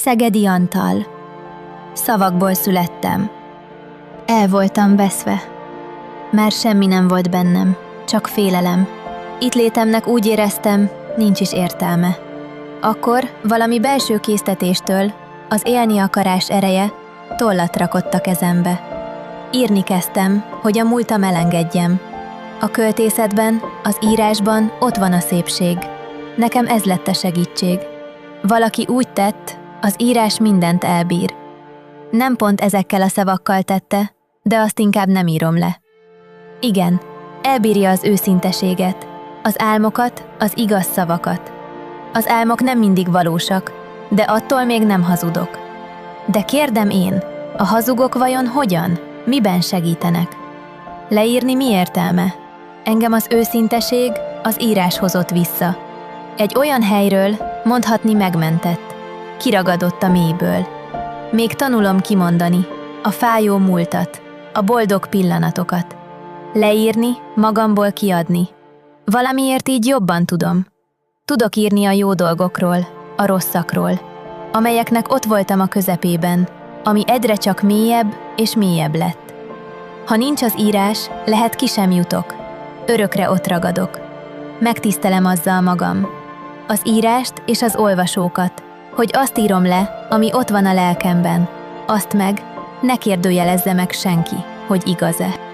Szegedi Antal. Szavakból születtem. El voltam veszve. Már semmi nem volt bennem, csak félelem. Itt létemnek úgy éreztem, nincs is értelme. Akkor valami belső késztetéstől az élni akarás ereje tollat rakott a kezembe. Írni kezdtem, hogy a múltam elengedjem. A költészetben, az írásban ott van a szépség. Nekem ez lett a segítség. Valaki úgy tett, az írás mindent elbír. Nem pont ezekkel a szavakkal tette, de azt inkább nem írom le. Igen, elbírja az őszinteséget, az álmokat, az igaz szavakat. Az álmok nem mindig valósak, de attól még nem hazudok. De kérdem én, a hazugok vajon hogyan, miben segítenek? Leírni mi értelme? Engem az őszinteség, az írás hozott vissza. Egy olyan helyről, mondhatni megmentett, kiragadott a mélyből. Még tanulom kimondani, a fájó múltat, a boldog pillanatokat. Leírni, magamból kiadni. Valamiért így jobban tudom. Tudok írni a jó dolgokról, a rosszakról, amelyeknek ott voltam a közepében, ami egyre csak mélyebb és mélyebb lett. Ha nincs az írás, lehet ki sem jutok. Örökre ott ragadok. Megtisztelem azzal magam. Az írást és az olvasókat, hogy azt írom le, ami ott van a lelkemben. Azt meg, ne kérdőjelezze meg senki, hogy igaz-e.